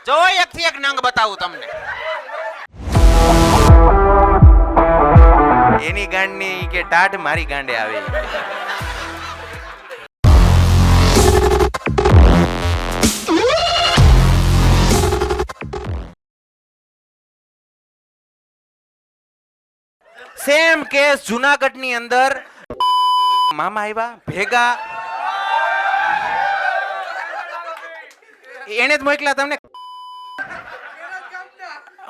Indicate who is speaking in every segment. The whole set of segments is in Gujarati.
Speaker 1: જો એકથી એક નંગ બતાવું તમને. એની ગાંડની કે ટાઢ મારી ગાંડે આવી. સેમ કેસ જુનાગઢની અંદર મામા આવ્યા ભેગા. એને જ મોકલા તમને.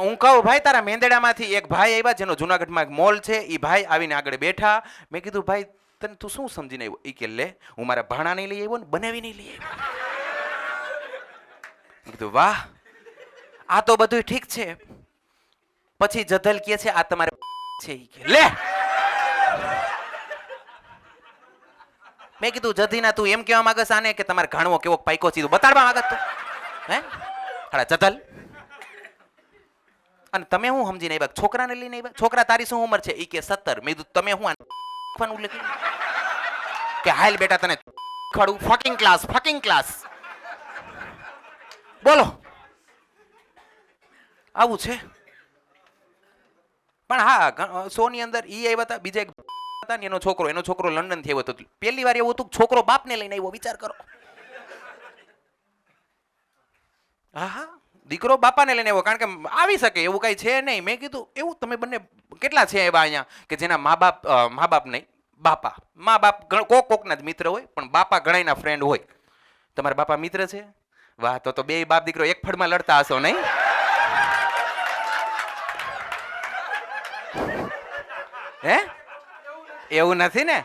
Speaker 1: હું કહું ભાઈ તારા મેંદડામાંથી એક ભાઈ આવ્યા જેનો જુનાગઢમાં એક મોલ છે. એ ભાઈ આવીને આગળ બેઠા. મેં કીધું ભાઈ તને તું શું સમજીને આવ્યો? એ કે લે હું મારા ભાણા નહીં લઈ આવ્યો ને બનાવી નહીં લઈ આવ્યો. મેં કીધું વાહ આ તો બધું ઠીક છે. પછી જધલ કે છે આ તમારે છે. ઈ કે લે મેં કીધું જધીના તું એમ કહેવા માંગસ આને કે તમારે ઘાણવો કેવો પાઈકો સીધું બતાડવા માંગસ તું હે હાડા જધલ. અને તમે હું સમજીને આવ્યા છોકરાને લઈને આવ્યા? છોકરા તારી શું ઉંમર છે? ઈ કે 17. મેં કીધું તમે હું લખી કે હાલ બેટા તને ખડું ફકિંગ ક્લાસ બોલો આવું છે. પણ હા શોની અંદર ઈ આવ્યા હતા બીજા એક હતા ને એનો છોકરો લંડન થી આવ્યો હતો. પહેલી વાર એવું હતું છોકરો બાપને લઈને આવ્યો. વિચાર કરો. હા દીકરો બાપાને લઈને આવ્યો કારણ કે આવી શકે એવું કઈ છે નહીં. મેં કીધું એવું તમે બંને કેટલા છે એવા અહીંયા કે જેના મા બાપ નહીં બાપા મા બાપ કોકના જ મિત્ર હોય પણ બાપા ઘણાના ફ્રેન્ડ હોય. તમારા બાપા મિત્ર છે? વાહ તો બે બાપ દીકરો એક ફળમાં લડતા હશો નહીં? હે એવું નથી ને?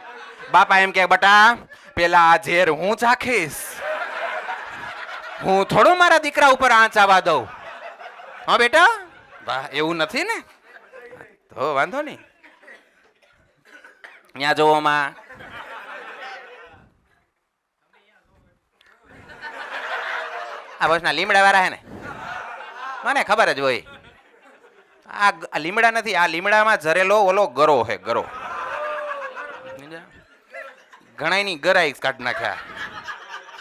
Speaker 1: બાપા એમ કે બટા પેલા આ ઝેર હું ચાખીશ, હું થોડું મારા દીકરા ઉપર આંચ આવવા દઉં. હા બેટા વાહ એવું નથી ને? તો વાંધો નહીં. ત્યાં જોવો માં આ બસના લીમડા વાળા હે ને મને ખબર જ હોય. આ લીમડા નથી, આ લીમડામાં ઝરેલો ઓલો ગરો હે ગરો. ઘણાની ગરાઈ કાઢ નાખ્યા.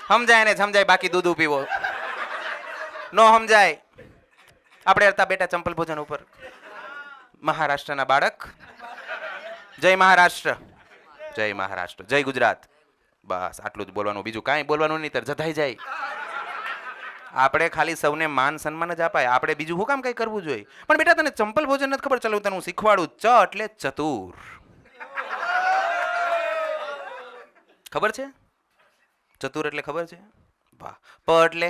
Speaker 1: સમજાય ને સમજાય બાકી દૂધ પીવો નો સમજાય. આપણે હતા બેટા ચંપલ ભોજન ઉપર. મહારાષ્ટ્રના બાળક જય મહારાષ્ટ્ર જય મહારાષ્ટ્ર જય ગુજરાત. બસ આટલું જ બોલવાનું, બીજું કાંઈ બોલવાનું નહીં તર જધાઈ જાય. આપણે ખાલી સૌને માન સન્માન જ અપાય. આપણે બીજું શું કામ કઈ કરવું જોઈએ? પણ બેટા તને ચંપલ ભોજન નથી ખબર? ચાલો તને હું શીખવાડું. ચ એટલે ચતુર. ખબર છે? ચતુર એટલે ખબર છે? વાહ. પ એટલે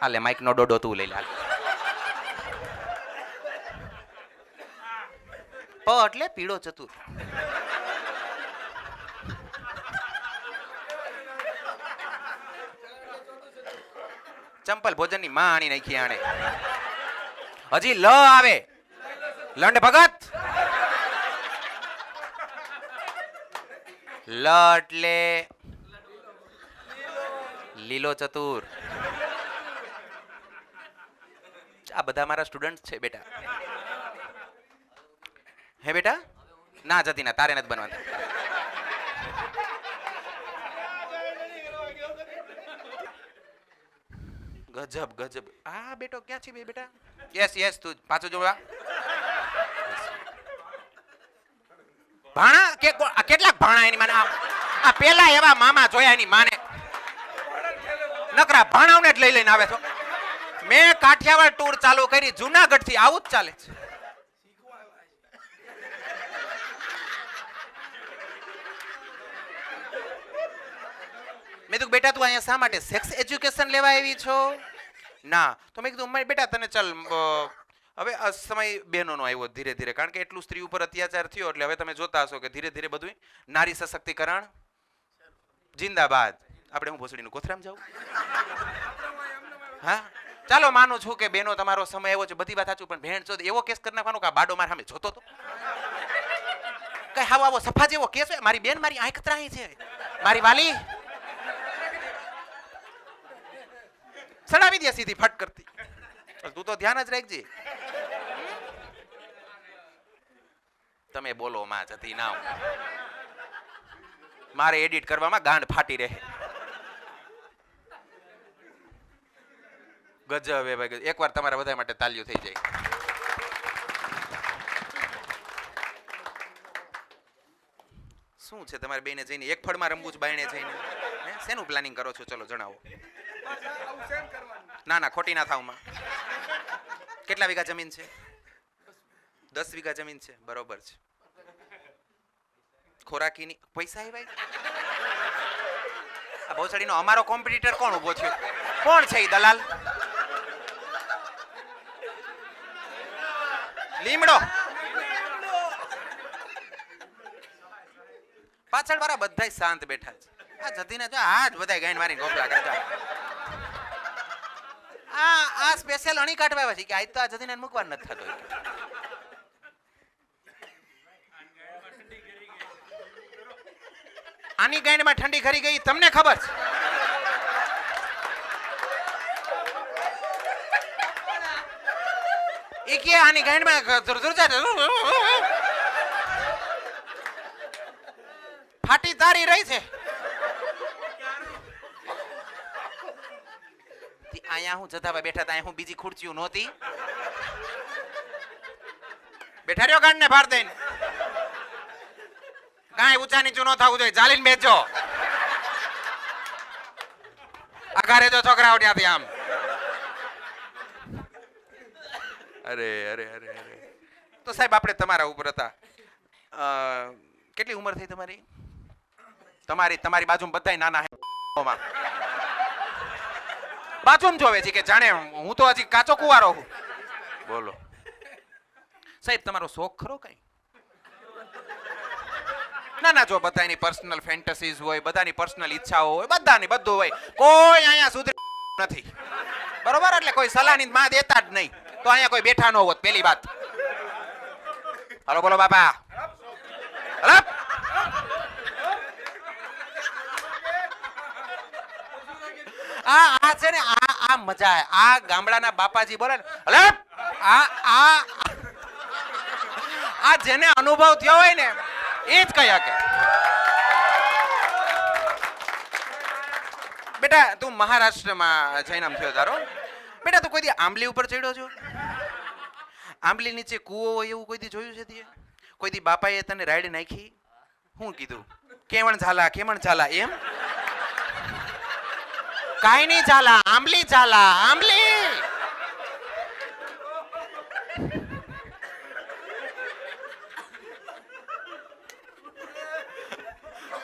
Speaker 1: હાલે માઇક નો ડોડો તું લઈ લે. પ એટલે પીળો ચતુર. ચંપલ ભોજન ની માં આણી નાખી આણે. હજી લ આવે. લંડ ભગત. લ એટલે લીલો ચતુર. આ બધા મારા સ્ટુડન્ટ છે બેટા. હે બેટા ના જતી ના તારે નથી બનવાનું. ગજબ ગજબ. આ બેટો ક્યાં છે બેટા? યસ તું પાછો જોવા. ભાણા કે કેટલાક ભાણા એની માને? આ પેલા એવા મામા જોયા એની માને નકરા ભાણાઓને જ લઈ લઈને આવે છો. મેં કાઠિયાવાડ ટૂર ચાલુ કરી જુનાગઢ થી. આવું જ ચાલે છે. મેં કીધું બેટા તું અહીંયા શા માટે સેક્સ એજ્યુકેશન લેવા આવી છો? ના. તો મેં કીધું બેટા તને ચાલ હવે આ સમય બહેનોનો આવ્યો ધીરે ધીરે, કારણ કે એટલું સ્ત્રી ઉપર અત્યાચાર થયો એટલે હવે તમે જોતા હશો કે ધીરે ધીરે બધું નારી સશક્તિકરણ જિંદાબાદ. આપણે હું ભોસડીનું કોથરામ જાઉં? હા ચાલો માનું છું કે બેનો તમારો સમય એવો છે, બધી વાત સાચું, પણ ભેણ ચોદ એવો કેસ કરી નાખવાનો કે આ બાડો માર સામે જોતો તો કઈ હાવ આવો સફા જેવો કેસ હોય. મારી બેન મારી આંખ ત્રાહી છે, મારી વાલી સડાવી દે સીધી ફટ કરતી. તું તો ધ્યાન જ રાખજે. તમે બોલો માં જતી ના મારે એડિટ કરવામાં ગાંડ ફાટી રહે. ગજબ એ ભાઈ, એકવાર તમારા બધા માટે તાલીઓ થઈ જાય. શું છે તમારે બેને જઈને એક ફળમાં રમવું જ બાયણે જઈને? શેનું પ્લાનિંગ કરો છો? ચલો જણાવો. ના ના, ખોટી ના થાવમાં. કેટલા વીઘા જમીન છે? 10 વીઘા જમીન છે. બરોબર છે. ખોરાકીની પૈસા એ ભાઈ આ ભોસડીનો અમારો કોમ્પિટિટર કોણ ઉભો થયો? કોણ છે એ દલાલ? લીમડો. પાછળ વાળા બધા શાંત બેઠા છે. આ જતીને જો આ જ બધા ગાંઠ મારી ગોપલા કરતા. આ સ્પેશિયલ અણી કાઢવા આવ્યા છે કે આજ તો આ જતીને મૂકવા નથી થતો. આની ગાંઠમાં ઠંડી ખરી ગઈ તમને ખબર છે? એ કે આની ગાંઠમાં ફાટી તારી રહી છે. અહીંયા હું જથાભાઈ બેઠા હતા, હું બીજી ખુરચીઓ નહોતી. બેઠા રહ્યો ગાંઠને ફાડ દઈને. કાંઈ ઊંચા નીચું ન થવું જોઈએ, ચાલીને બેસજો. આઘારે જો છોકરાઓ ત્યાંથી આમ. અરે અરે અરે અરે. તો સાહેબ આપણે તમારા ઉપર હતા. કેટલી ઉંમર થઈ તમારી? તમારી બાજુમાં બધાય નાના હે. બાજુમાં જોવે છે કે જાણે હું તો હજી કાચો કુવારો છું. બોલો સાહેબ, તમારો શોખ ખરો કઈ? ના ના, જો બધાની પર્સનલ ફેન્ટસીઝ હોય, બધાની પર્સનલ ઈચ્છાઓ હોય, બધાની બધું હોય. કોઈ અહીંયા સુધરી નથી, બરોબર? એટલે કોઈ સલાહની માં દેતા જ નહીં, તો અહીંયા કોઈ બેઠા ન હોત. પેલી વાત. હાલો બોલો બાપા. હલો. આ છે ને આ મજા. આ ગામડાના બાપાજી બોલે ને, હલો. આ જેને અનુભવ થયો હોય ને એ જ કહી શકે. બેટા તું મહારાષ્ટ્રમાં જઈને થયો તારો. બેટા તું કોઈ દી આંબલી ઉપર ચડ્યો છો? આંબલી નીચે કૂવો હોય એવું કોઈ દી જોયું છે તે? કોઈ દી બાપાએ તને રાઈડ નાખી? શું કીધું? કેવણ ઝાલા એમ? કાઈ નહીં ઝાલા, આંબલી ઝાલા, આંબલી.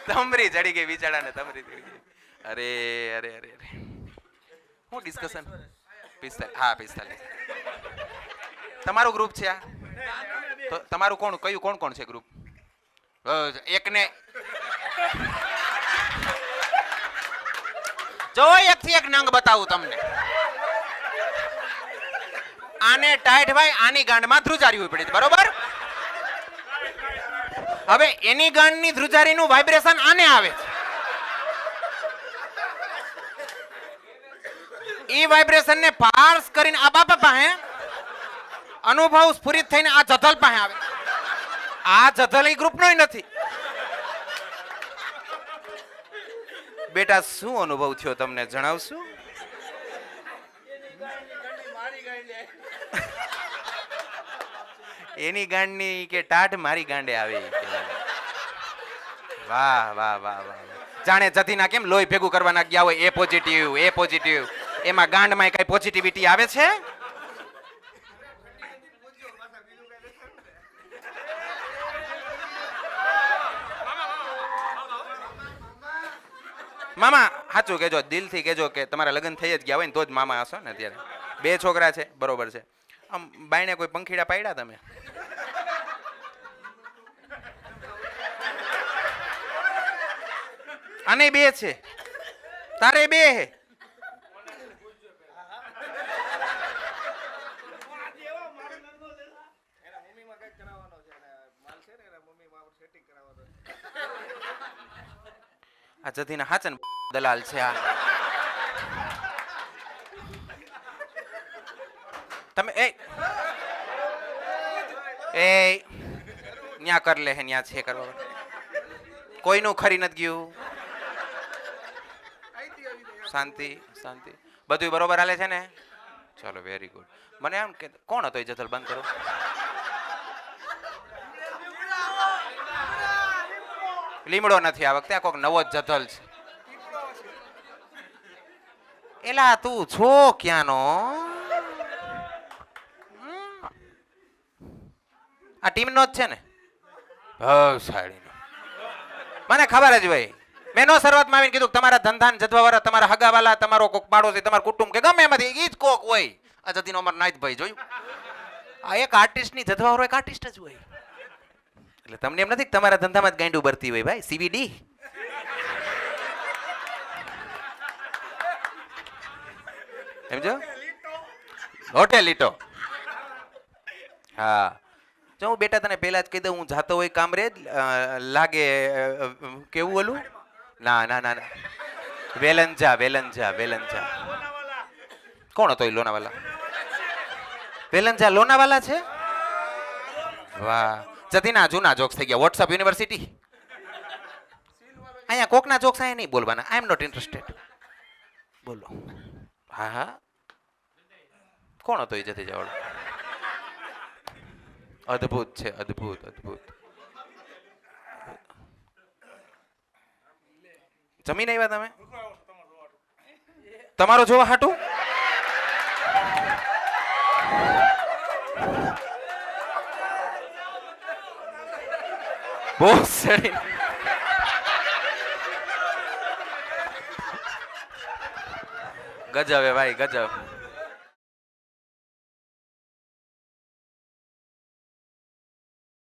Speaker 1: તમરી ચડી ગઈ બિચારાને, તમરી ચડી ગઈ. અરે અરે અરે અરે. હું ડિસ્કશન 45. તમારું ગ્રુપ છે આ? તો તમારું કોણ છે ગ્રુપ? એકને જો એકથી એક નંગ બતાવું તમને. આને ટાઈટ ભાઈ આની ગાંડમાં ધ્રુજારી પડી, બરોબર? હવે એની ગાંડની ધ્રુજારીનું વાઇબ્રેશન આને આવે છે. એ વાઇબ્રેશન ને પાર્સ કરીને આ બાપા પાસે અનુભવ સ્ફુરિત થઈને આ જધલ પાસે આવે. આ જધલ એ ગ્રુપનો નથી. બેટા શું અનુભવ થયો તમને જણાવશું? એની ગાંડની કે ટાઢ મારી ગાંડે આવી. વાહ વાહ વાહ વાહ. જાણે જતીના કેમ લોહી ભેગું કરવાના ગયા હોય, એ પોઝિટિવ. એમાં ગાંડમાં કઈ પોઝિટિવિટી આવે છે? મામા સાચું કેજો, દિલથી કેજો કે તમારા લગ્ન થઈ જ ગયા હોય ને તો જ મામા હશો ને. અત્યારે 2 છોકરા છે, બરોબર છે. આમ બાઈને કોઈ પંખીડા પાડ્યા તમે? આને 2 છે, તારે 2 હે. આ જતીના હાચન દલાલ છે આ. તમે ન્યા કર લે હે, ન્યા છે કરવા. કોઈનું ખરી નથી ગયું. શાંતિ શાંતિ. બધું બરોબર હાલે છે ને? ચાલો વેરી ગુડ. મને એમ કે કોણ હતો એ જથલ બંધ કરો. લીમડો નથી આ વખતે, આ કોક નવો જ જથલ છે. એલા તું છો ક્યાંનો? આ ટીમનો જ છે ને? સાડીનો મને ખબર જ હોય. મેં નો શરૂઆતમાં આવીને કીધું તમારા ધંધાન જથવાવાળા, તમારા હગાવાલા, તમારો કોક પાડોશી, તમારું કુટુંબ કે ગમે એમાંથી ઈ જ કોક હોય. આ જતીનો અમાર નાઈતભાઈ જોયું. આ એક આર્ટિસ્ટની જથવાવાળો એક આર્ટિસ્ટ જ હોય. એટલે તમને એમ નથી કે તમારા ધંધામાં જ ગાંડું ભરતી હોય ભાઈ. સીવીડી સમજો? હોટેલ લીટો. હા જો હું બેટા તને પહેલા જ કહી દઉં, હું જાતો હોય કામ રે લાગે કેવું ઓલું? ના ના ના વેલંજા વેલંજા વેલંજા. કોણ હતો એ લોનાવાલા? વેલંજા લોનાવાલા છે? વાહ જતીના જૂના જોક્સ થઈ ગયા. WhatsApp university. અહીંયા કોકના જોક્સ અહીંયા નહીં બોલવાના. આઈ એમ નોટ ઇન્ટરેસ્ટેડ. બોલો. હા હા કોણ હતો એ જતી જવાળો? અદ્ભુત છે, અદ્ભુત અદ્ભુત. જમીન આવ્યા તમે? તમારો જોવા હાટું? બહુ સડી. ગજબ હે ભાઈ ગજબ.